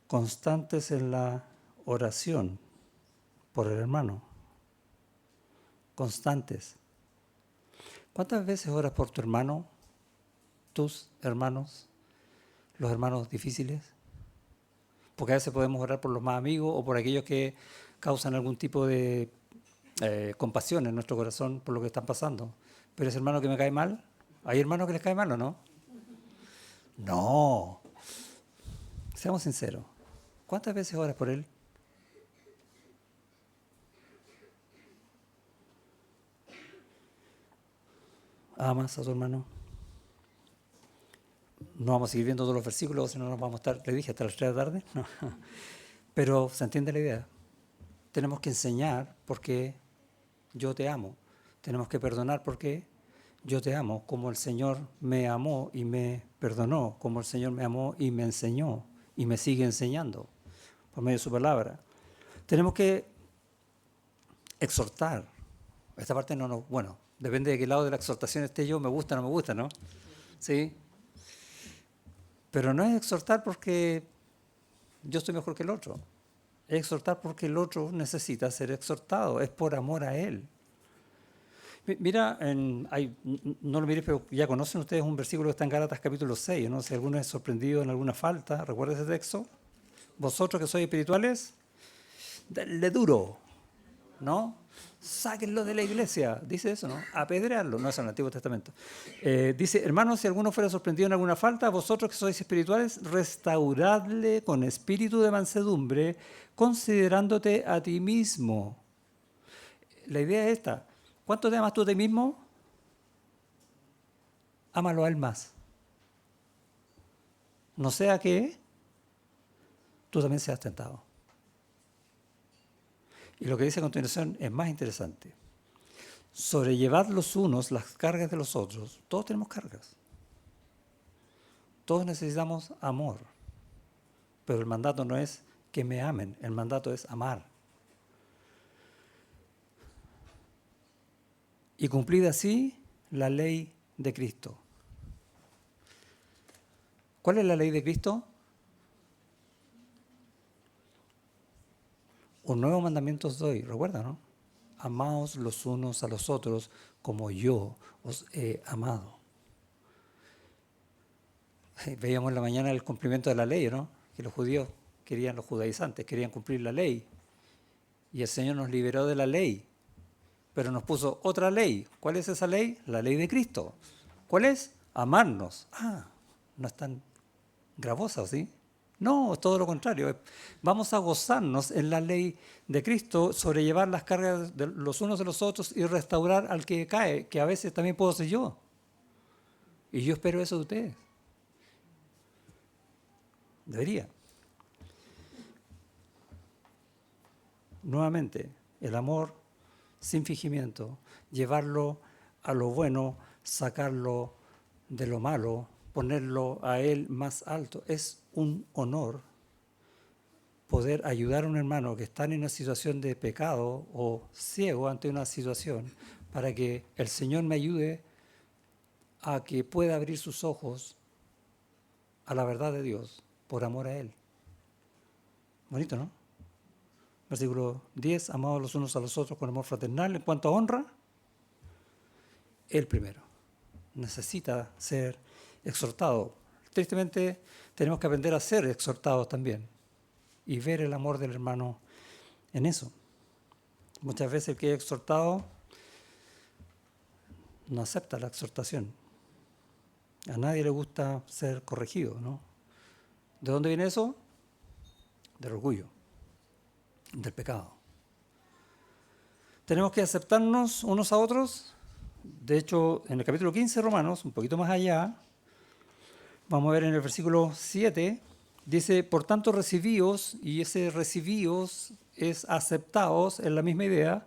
Constantes en la oración por el hermano. Constantes. ¿Cuántas veces oras por tu hermano, tus hermanos, los hermanos difíciles? Porque a veces podemos orar por los más amigos o por aquellos que causan algún tipo de compasión en nuestro corazón por lo que están pasando. Pero ese hermano que me cae mal, ¿hay hermanos que les cae mal o no? No. Seamos sinceros. ¿Cuántas veces oras por él? ¿Amas a tu hermano? No vamos a seguir viendo todos los versículos, si no nos vamos a estar, le dije, hasta las 3 de la tarde. No. Pero se entiende la idea. Tenemos que enseñar porque yo te amo. Tenemos que perdonar porque yo te amo, como el Señor me amó y me perdonó, como el Señor me amó y me enseñó y me sigue enseñando por medio de su palabra. Tenemos que exhortar. Esta parte no nos... Bueno, depende de qué lado de la exhortación esté yo, me gusta o no me gusta, ¿no? ¿Sí? Pero no es exhortar porque yo estoy mejor que el otro. Es exhortar porque el otro necesita ser exhortado. Es por amor a él. Mira, no lo mires, pero ya conocen ustedes un versículo que está en Gálatas capítulo 6, ¿no? Si alguno es sorprendido en alguna falta, ¿recuerda ese texto? Vosotros que sois espirituales, denle duro, ¿no? Sáquenlo de la iglesia, dice eso, ¿no? Apedrearlo, no es en el Antiguo Testamento. Dice, hermanos, si alguno fuera sorprendido en alguna falta, vosotros que sois espirituales, restauradle con espíritu de mansedumbre, considerándote a ti mismo. La idea es esta. ¿Cuánto te amas tú a ti mismo? Ámalo a él más. No sea que tú también seas tentado. Y lo que dice a continuación es más interesante. Sobrellevad los unos las cargas de los otros. Todos tenemos cargas. Todos necesitamos amor. Pero el mandato no es que me amen, el mandato es amar. Y cumplid así la ley de Cristo. ¿Cuál es la ley de Cristo? Un nuevo mandamiento os doy, recuerda, ¿no? Amaos los unos a los otros como yo os he amado. Veíamos en la mañana el cumplimiento de la ley, ¿no? Que los judíos querían, los judaizantes, querían cumplir la ley. Y el Señor nos liberó de la ley, pero nos puso otra ley. ¿Cuál es esa ley? La ley de Cristo. ¿Cuál es? Amarnos. Ah, no es tan gravosa, ¿sí? No, es todo lo contrario. Vamos a gozarnos en la ley de Cristo, sobrellevar las cargas de los unos de los otros y restaurar al que cae, que a veces también puedo ser yo. Y yo espero eso de ustedes. Debería. Nuevamente, el amor sin fingimiento, llevarlo a lo bueno, sacarlo de lo malo, ponerlo a él más alto. Es un honor poder ayudar a un hermano que está en una situación de pecado o ciego ante una situación para que el Señor me ayude a que pueda abrir sus ojos a la verdad de Dios por amor a Él. Bonito, ¿no? Versículo 10, amados los unos a los otros con amor fraternal. En cuanto a honra, Él primero necesita ser exhortado. Tristemente, tenemos que aprender a ser exhortados también y ver el amor del hermano en eso. Muchas veces el que es exhortado no acepta la exhortación. A nadie le gusta ser corregido, ¿no? ¿De dónde viene eso? Del orgullo, del pecado. Tenemos que aceptarnos unos a otros. De hecho, en el capítulo 15 de Romanos, un poquito más allá, vamos a ver en el versículo 7, dice, por tanto recibíos, y ese recibíos es aceptaos, es la misma idea,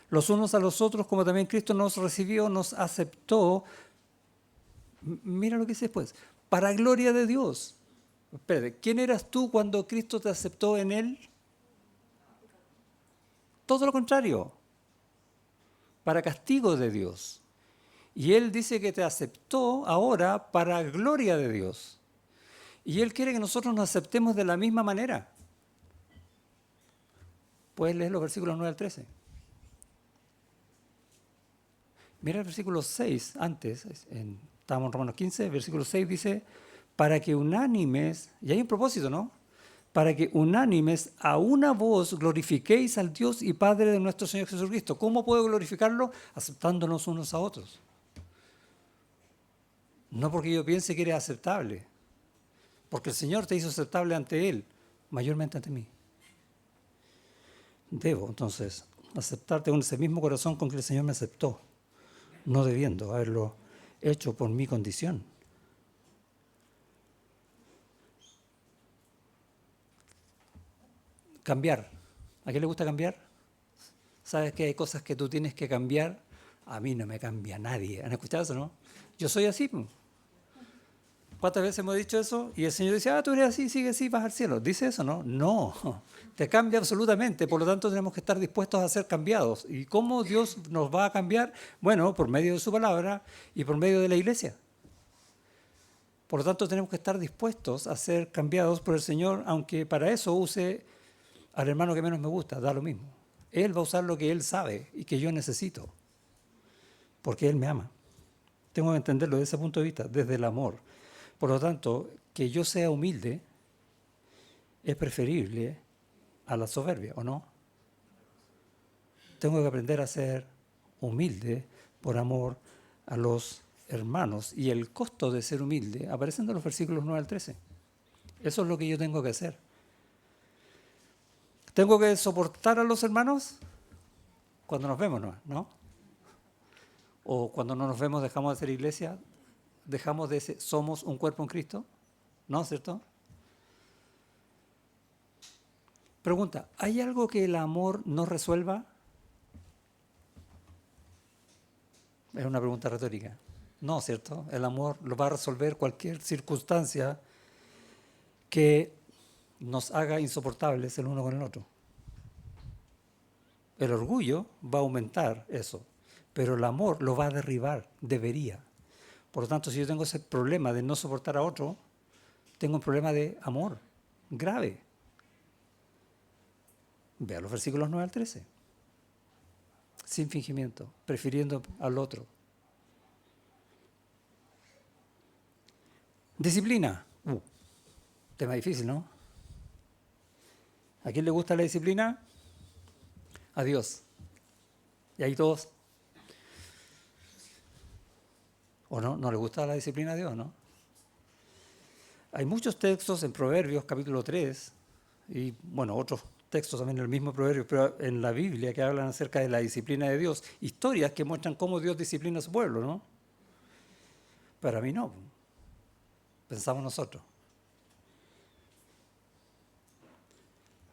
los unos a los otros, como también Cristo nos recibió, nos aceptó. Mira lo que dice después, para gloria de Dios. Espérate, ¿quién eras tú cuando Cristo te aceptó en Él? Todo lo contrario, para castigo de Dios. Y Él dice que te aceptó ahora para gloria de Dios. Y Él quiere que nosotros nos aceptemos de la misma manera. Puedes leer los versículos 9 al 13. Mira el versículo 6, antes, estábamos en Romanos 15, el versículo 6 dice, para que unánimes, y hay un propósito, ¿no? Para que unánimes a una voz glorifiquéis al Dios y Padre de nuestro Señor Jesucristo. ¿Cómo puedo glorificarlo? Aceptándonos unos a otros. No porque yo piense que eres aceptable, porque el Señor te hizo aceptable ante Él, mayormente ante mí. Debo, entonces, aceptarte con ese mismo corazón con que el Señor me aceptó, no debiendo haberlo hecho por mi condición. Cambiar. ¿A quién le gusta cambiar? ¿Sabes que hay cosas que tú tienes que cambiar? A mí no me cambia nadie. ¿Han escuchado eso, no? Yo soy así. ¿Cuántas veces hemos dicho eso? Y el Señor dice, tú eres así, sigue así, vas al cielo. ¿Dice eso, no? No, te cambia absolutamente. Por lo tanto, tenemos que estar dispuestos a ser cambiados. ¿Y cómo Dios nos va a cambiar? Bueno, por medio de su palabra y por medio de la iglesia. Por lo tanto, tenemos que estar dispuestos a ser cambiados por el Señor, aunque para eso use al hermano que menos me gusta, da lo mismo. Él va a usar lo que Él sabe y que yo necesito, porque Él me ama. Tengo que entenderlo desde ese punto de vista, desde el amor. Por lo tanto, que yo sea humilde es preferible a la soberbia, ¿o no? Tengo que aprender a ser humilde por amor a los hermanos. Y el costo de ser humilde aparece en los versículos 9 al 13. Eso es lo que yo tengo que hacer. ¿Tengo que soportar a los hermanos? Cuando nos vemos, ¿no? O cuando no nos vemos dejamos de ser iglesia, dejamos de ser, somos un cuerpo en Cristo, ¿no? ¿Cierto? Pregunta, ¿hay algo que el amor no resuelva? Es una pregunta retórica. No, ¿cierto? El amor lo va a resolver cualquier circunstancia que nos haga insoportables el uno con el otro. El orgullo va a aumentar eso, pero el amor lo va a derribar, debería. Por lo tanto, si yo tengo ese problema de no soportar a otro, tengo un problema de amor grave. Vea los versículos 9 al 13. Sin fingimiento, prefiriendo al otro. Disciplina. Tema difícil, ¿no? ¿A quién le gusta la disciplina? A Dios. Y ahí todos. ¿O no? ¿No le gusta la disciplina a Dios, no? Hay muchos textos en Proverbios, capítulo 3, y bueno, otros textos también en el mismo Proverbio, pero en la Biblia que hablan acerca de la disciplina de Dios, historias que muestran cómo Dios disciplina a su pueblo, ¿no? Para mí no, pensamos nosotros.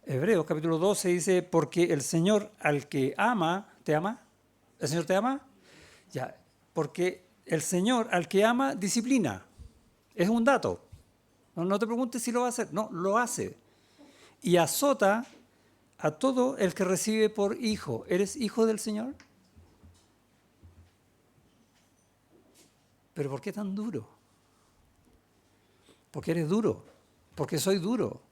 Hebreos capítulo 12 dice, porque el Señor al que ama, ¿te ama? ¿El Señor te ama? Ya, porque el Señor al que ama disciplina. Es un dato. No te preguntes si lo va a hacer, no, lo hace. Y azota a todo el que recibe por hijo. ¿Eres hijo del Señor? ¿Pero por qué tan duro? Porque eres duro, porque soy duro.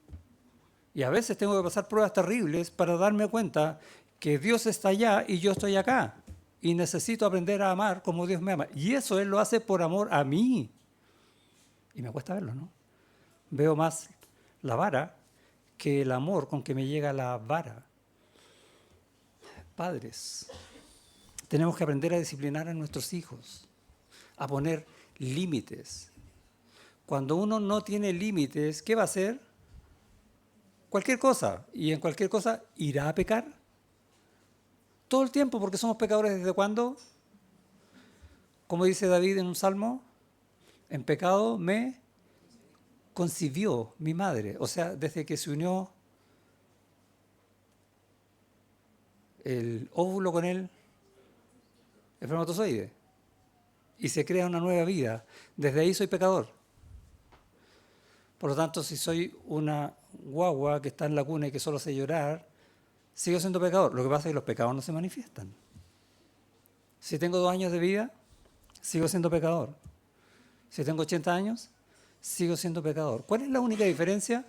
Y a veces tengo que pasar pruebas terribles para darme cuenta que Dios está allá y yo estoy acá. Y necesito aprender a amar como Dios me ama. Y eso Él lo hace por amor a mí. Y me cuesta verlo, ¿no? Veo más la vara que el amor con que me llega la vara. Padres, tenemos que aprender a disciplinar a nuestros hijos, a poner límites. Cuando uno no tiene límites, ¿qué va a hacer? Cualquier cosa. Y en cualquier cosa irá a pecar. Todo el tiempo, porque somos pecadores ¿desde cuándo? Como dice David en un salmo, en pecado me concibió mi madre. O sea, desde que se unió el óvulo con el espermatozoide y se crea una nueva vida. Desde ahí soy pecador. Por lo tanto, si soy una guagua que está en la cuna y que solo sé llorar, sigo siendo pecador. Lo que pasa es que los pecados no se manifiestan. Si tengo 2 años de vida, sigo siendo pecador. Si tengo 80 años, sigo siendo pecador. ¿Cuál es la única diferencia?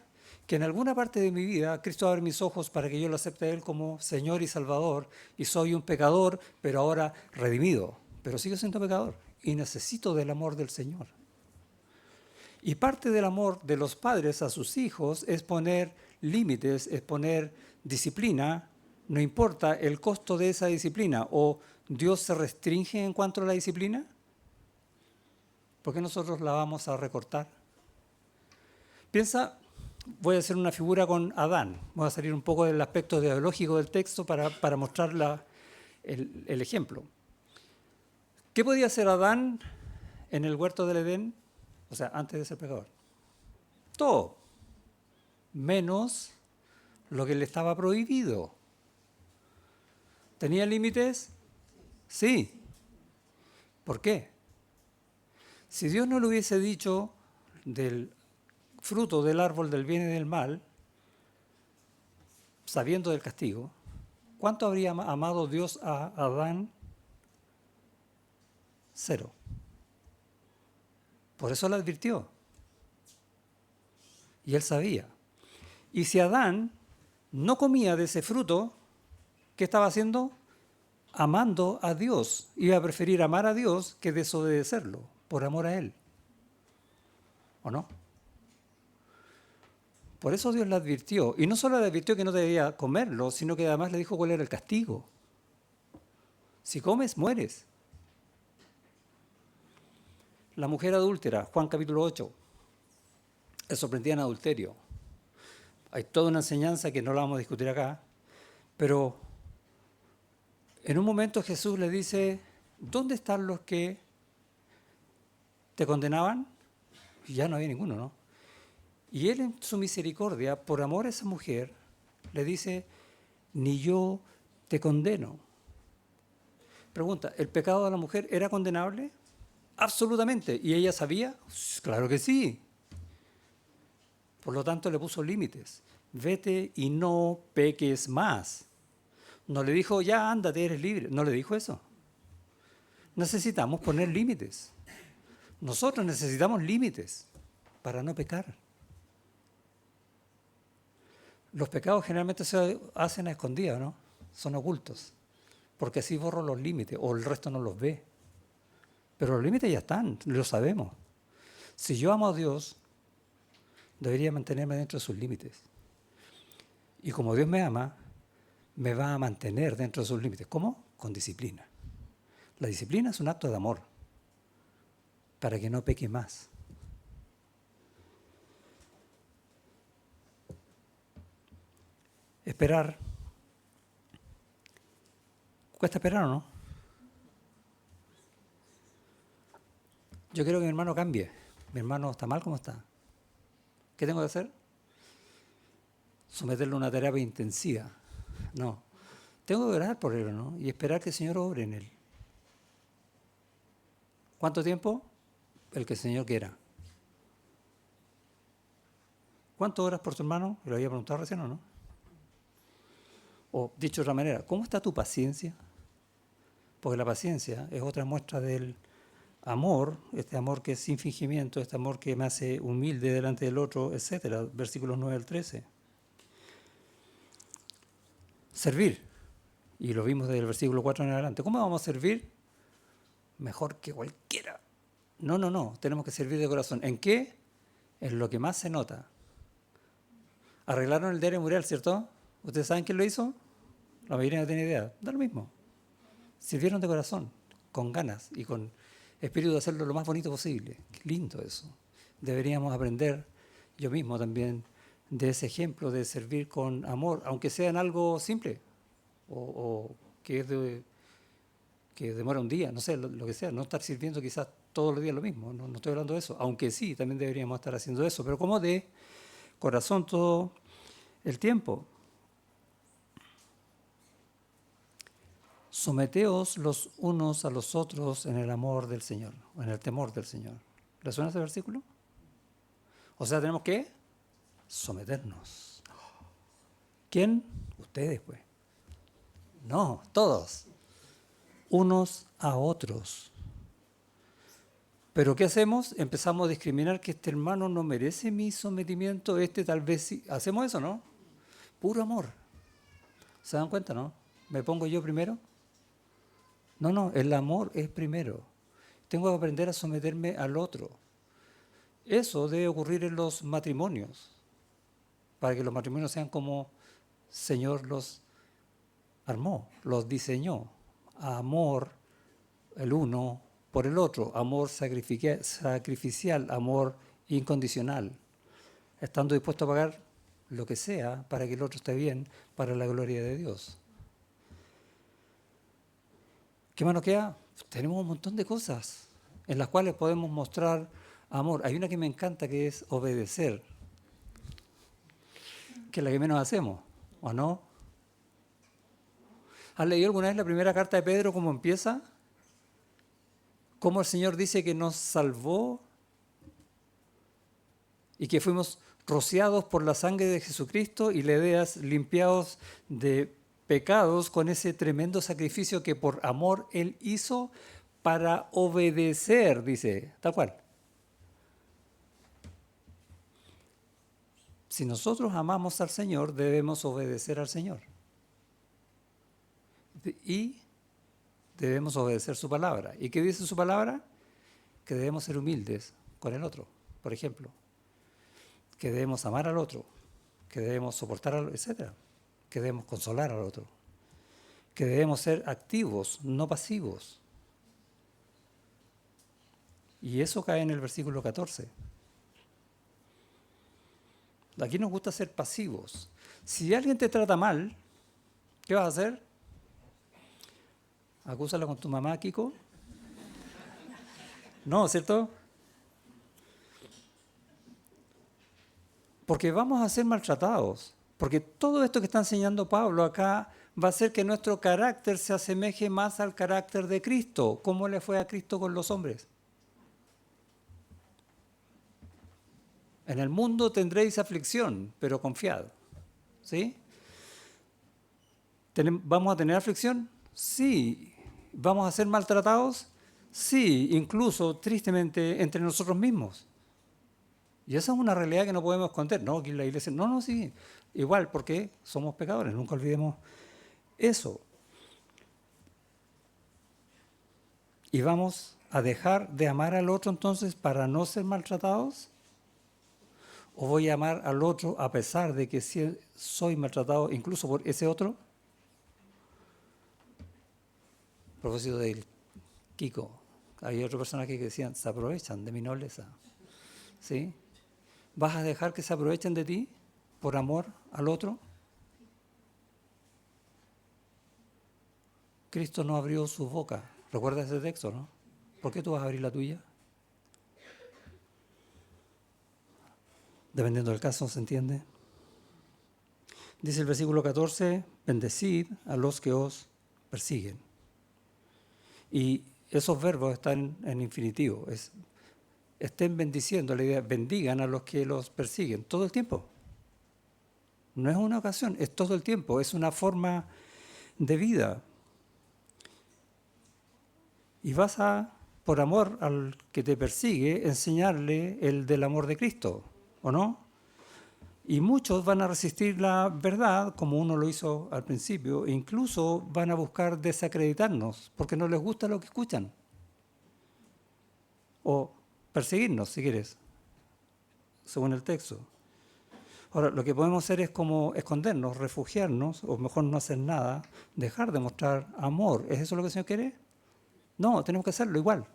Que en alguna parte de mi vida Cristo abre mis ojos para que yo lo acepte a Él como Señor y Salvador, y soy un pecador, pero ahora redimido. Pero sigo siendo pecador y necesito del amor del Señor. Y parte del amor de los padres a sus hijos es poner límites, es poner disciplina, no importa el costo de esa disciplina. ¿O Dios se restringe en cuanto a la disciplina? ¿Por qué nosotros la vamos a recortar? Piensa, voy a hacer una figura con Adán. Voy a salir un poco del aspecto ideológico del texto para mostrar el ejemplo. ¿Qué podía hacer Adán en el huerto del Edén? O sea, antes de ser pecador. Todo. Menos lo que le estaba prohibido. ¿Tenía límites? Sí. ¿Por qué? Si Dios no le hubiese dicho del fruto del árbol del bien y del mal, sabiendo del castigo, ¿cuánto habría amado Dios a Adán? 0. Por eso le advirtió. Y él sabía. Y si Adán no comía de ese fruto, ¿qué estaba haciendo? Amando a Dios. Iba a preferir amar a Dios que desobedecerlo, por amor a Él. ¿O no? Por eso Dios le advirtió. Y no solo le advirtió que no debía comerlo, sino que además le dijo cuál era el castigo. Si comes, mueres. La mujer adúltera, Juan capítulo 8, es sorprendida en adulterio. Hay toda una enseñanza que no la vamos a discutir acá, pero en un momento Jesús le dice, ¿dónde están los que te condenaban? Y ya no había ninguno, ¿no? Y él en su misericordia, por amor a esa mujer, le dice, ni yo te condeno. Pregunta, ¿el pecado de la mujer era condenable? Absolutamente. ¿Y ella sabía? Claro que sí. Por lo tanto, le puso límites. Vete y no peques más. No le dijo, ya ándate, eres libre. No le dijo eso. Necesitamos poner límites. Nosotros necesitamos límites para no pecar. Los pecados generalmente se hacen a escondidas, ¿no? Son ocultos, porque así borro los límites o el resto no los ve. Pero los límites ya están, lo sabemos. Si yo amo a Dios, debería mantenerme dentro de sus límites. Y como Dios me ama, me va a mantener dentro de sus límites. ¿Cómo? Con disciplina. La disciplina es un acto de amor, para que no peque más. Esperar. ¿Cuesta esperar o no? Yo quiero que mi hermano cambie. Mi hermano está mal como está. ¿Qué tengo que hacer? Someterlo a una terapia intensiva. No. Tengo que orar por él, ¿no? Y esperar que el Señor obre en él. ¿Cuánto tiempo? El que el Señor quiera. ¿Cuánto oras por tu hermano? Lo había preguntado recién, ¿o no? O dicho de otra manera, ¿cómo está tu paciencia? Porque la paciencia es otra muestra del amor, este amor que es sin fingimiento, este amor que me hace humilde delante del otro, etcétera. Versículos 9 al 13. Servir. Y lo vimos desde el versículo 4 en adelante. ¿Cómo vamos a servir? Mejor que cualquiera. No. Tenemos que servir de corazón. ¿En qué? En lo que más se nota. Arreglaron el diario mural, ¿cierto? ¿Ustedes saben quién lo hizo? La mayoría no tiene idea. Da lo mismo. Sirvieron de corazón, con ganas y con espíritu de hacerlo lo más bonito posible. Qué lindo eso. Deberíamos aprender, yo mismo también, de ese ejemplo de servir con amor, aunque sea en algo simple o que demora un día, no sé, lo que sea. No estar sirviendo quizás todos los días lo mismo, no estoy hablando de eso. Aunque sí, también deberíamos estar haciendo eso, pero como de corazón todo el tiempo. Someteos los unos a los otros en el amor del Señor, o en el temor del Señor. ¿Les suena ese versículo? O sea, tenemos que someternos. ¿Quién? Ustedes, pues. No, todos. Unos a otros. ¿Pero qué hacemos? Empezamos a discriminar que este hermano no merece mi sometimiento, este tal vez sí. ¿Hacemos eso, no? Puro amor. ¿Se dan cuenta, no? ¿Me pongo yo primero? No, el amor es primero. Tengo que aprender a someterme al otro. Eso debe ocurrir en los matrimonios, para que los matrimonios sean como Señor los armó, los diseñó. Amor el uno por el otro, amor sacrificial, amor incondicional, estando dispuesto a pagar lo que sea para que el otro esté bien, para la gloria de Dios. ¿Qué más nos queda? Tenemos un montón de cosas en las cuales podemos mostrar amor. Hay una que me encanta, que es obedecer, que es la que menos hacemos, ¿o no? ¿Has leído alguna vez la primera carta de Pedro, cómo empieza? Cómo el Señor dice que nos salvó y que fuimos rociados por la sangre de Jesucristo y le veas limpiados de pecados con ese tremendo sacrificio que por amor Él hizo para obedecer, dice, tal cual. Si nosotros amamos al Señor, debemos obedecer al Señor. Y debemos obedecer su palabra. ¿Y qué dice su palabra? Que debemos ser humildes con el otro, por ejemplo. Que debemos amar al otro, que debemos soportar al otro, etc. Que debemos consolar al otro. Que debemos ser activos, no pasivos. Y eso cae en el versículo 14. Aquí nos gusta ser pasivos. Si alguien te trata mal, ¿qué vas a hacer? ¿Acúsala con tu mamá, Kiko? No, ¿cierto? Porque vamos a ser maltratados. Porque todo esto que está enseñando Pablo acá va a hacer que nuestro carácter se asemeje más al carácter de Cristo. ¿Cómo le fue a Cristo con los hombres? En el mundo tendréis aflicción, pero confiad. ¿Sí? ¿Vamos a tener aflicción? Sí. ¿Vamos a ser maltratados? Sí, incluso tristemente entre nosotros mismos. Y esa es una realidad que no podemos esconder. No, aquí la iglesia, no, sí. Igual, porque somos pecadores, nunca olvidemos eso. ¿Y vamos a dejar de amar al otro entonces para no ser maltratados? ¿O voy a amar al otro a pesar de que soy maltratado incluso por ese otro? A propósito del Kiko, hay otro personaje que decían, se aprovechan de mi nobleza. ¿Sí? ¿Vas a dejar que se aprovechen de ti por amor al otro? Cristo no abrió su boca. ¿Recuerdas ese texto, no? ¿Por qué tú vas a abrir la tuya? Dependiendo del caso, ¿se entiende? Dice el versículo 14, bendecid a los que os persiguen. Y esos verbos están en infinitivo. Estén bendiciendo, la idea, bendigan a los que los persiguen todo el tiempo. No es una ocasión, es todo el tiempo, es una forma de vida. Y vas a, por amor al que te persigue, enseñarle el del amor de Cristo, ¿o no? Y muchos van a resistir la verdad, como uno lo hizo al principio, e incluso van a buscar desacreditarnos, porque no les gusta lo que escuchan. O perseguirnos, si quieres, según el texto. Ahora, lo que podemos hacer es como escondernos, refugiarnos, o mejor no hacer nada, dejar de mostrar amor. ¿Es eso lo que el Señor quiere? No, tenemos que hacerlo igual,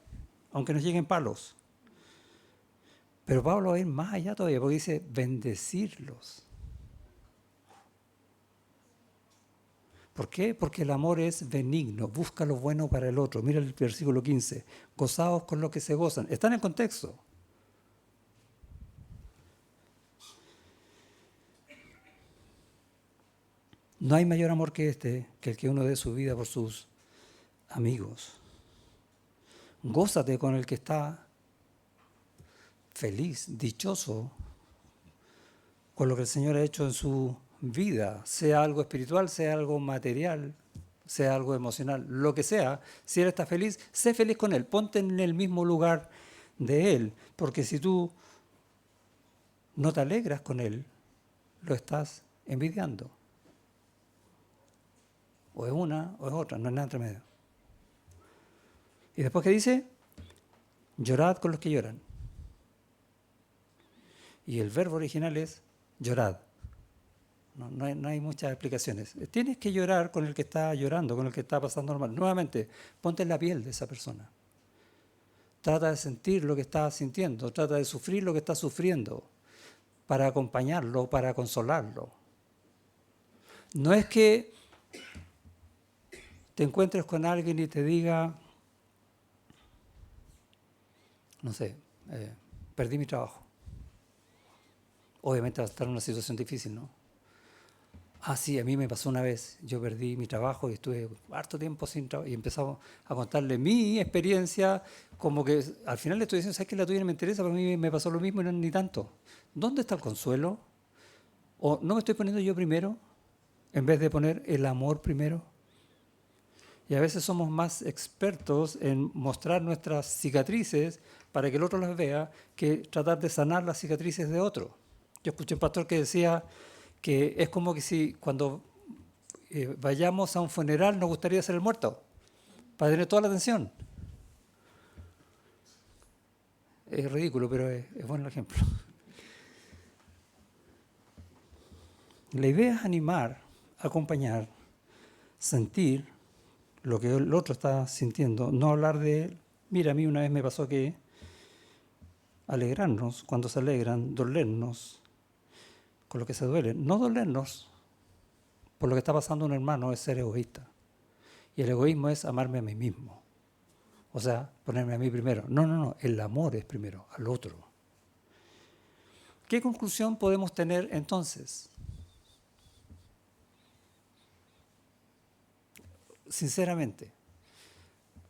aunque nos lleguen palos. Pero Pablo va a ir más allá todavía, porque dice bendecirlos. ¿Por qué? Porque el amor es benigno, busca lo bueno para el otro. Mira el versículo 15, gozaos con lo que se gozan. Está en el contexto. No hay mayor amor que este, que el que uno dé su vida por sus amigos. Gózate con el que está feliz, dichoso, con lo que el Señor ha hecho en su vida, sea algo espiritual, sea algo material, sea algo emocional, lo que sea. Si Él está feliz, sé feliz con Él, ponte en el mismo lugar de Él, porque si tú no te alegras con Él, lo estás envidiando. O es una o es otra, no es nada entre medio. Y después, ¿qué dice? Llorad con los que lloran. Y el verbo original es llorad. No hay muchas explicaciones. Tienes que llorar con el que está llorando, con el que está pasando normal. Nuevamente, ponte en la piel de esa persona. Trata de sentir lo que está sintiendo, trata de sufrir lo que está sufriendo, para acompañarlo, para consolarlo. No es que te encuentres con alguien y te diga, no sé, perdí mi trabajo. Obviamente va a estar en una situación difícil, ¿no? Ah, sí, a mí me pasó una vez. Yo perdí mi trabajo y estuve harto tiempo sin trabajo. Y empezamos a contarle mi experiencia, como que al final le estoy diciendo, ¿sabes que la tuya no me interesa? Para mí me pasó lo mismo y no ni tanto. ¿Dónde está el consuelo? ¿O no me estoy poniendo yo primero en vez de poner el amor primero? Y a veces somos más expertos en mostrar nuestras cicatrices para que el otro las vea que tratar de sanar las cicatrices de otro. Yo escuché un pastor que decía que es como que si cuando vayamos a un funeral nos gustaría ser el muerto, para tener toda la atención. Es ridículo, pero es buen ejemplo. La idea es animar, acompañar, sentir lo que el otro está sintiendo, no hablar de, mira, a mí una vez me pasó que alegrarnos cuando se alegran, dolernos con lo que se duele, no dolernos por lo que está pasando un hermano es ser egoísta. Y el egoísmo es amarme a mí mismo. O sea, ponerme a mí primero. No, el amor es primero, al otro. ¿Qué conclusión podemos tener entonces? Sinceramente,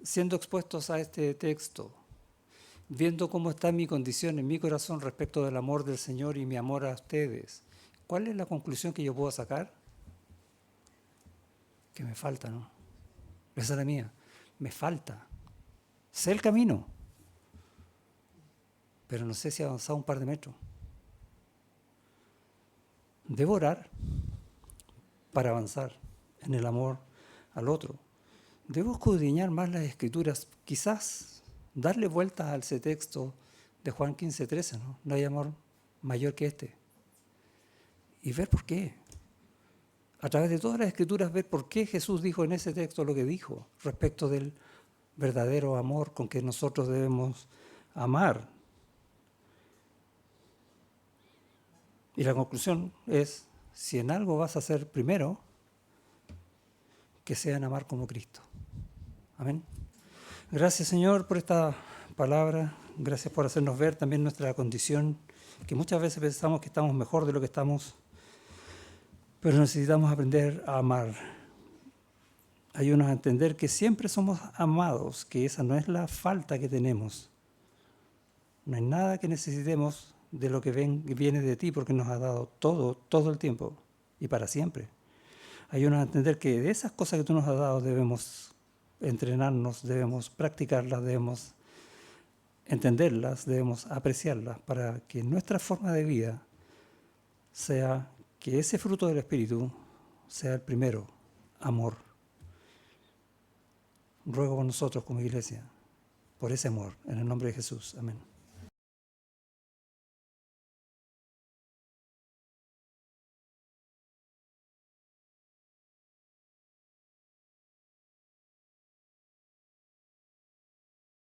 siendo expuestos a este texto, viendo cómo está mi condición en mi corazón respecto del amor del Señor y mi amor a ustedes, ¿cuál es la conclusión que yo puedo sacar? Que me falta, ¿no? Esa es la mía. Me falta. Sé el camino, pero no sé si he avanzado un par de metros. Debo orar para avanzar en el amor al otro. Debo escudriñar más las Escrituras, quizás darle vueltas a ese texto de Juan 15:13, ¿no? No hay amor mayor que este. Y ver por qué. A través de todas las Escrituras, ver por qué Jesús dijo en ese texto lo que dijo respecto del verdadero amor con que nosotros debemos amar. Y la conclusión es, si en algo vas a ser primero, que sea en amar como Cristo. Amén. Gracias, Señor, por esta palabra. Gracias por hacernos ver también nuestra condición, que muchas veces pensamos que estamos mejor de lo que estamos, pero necesitamos aprender a amar. Ayúdanos a entender que siempre somos amados, que esa no es la falta que tenemos. No hay nada que necesitemos de lo que viene de ti, porque nos has dado todo el tiempo y para siempre. Ayúdanos a entender que de esas cosas que tú nos has dado debemos entrenarnos, debemos practicarlas, debemos entenderlas, debemos apreciarlas para que nuestra forma de vida sea que ese fruto del Espíritu sea el primero, amor. Ruego por nosotros como iglesia, por ese amor, en el nombre de Jesús. Amén.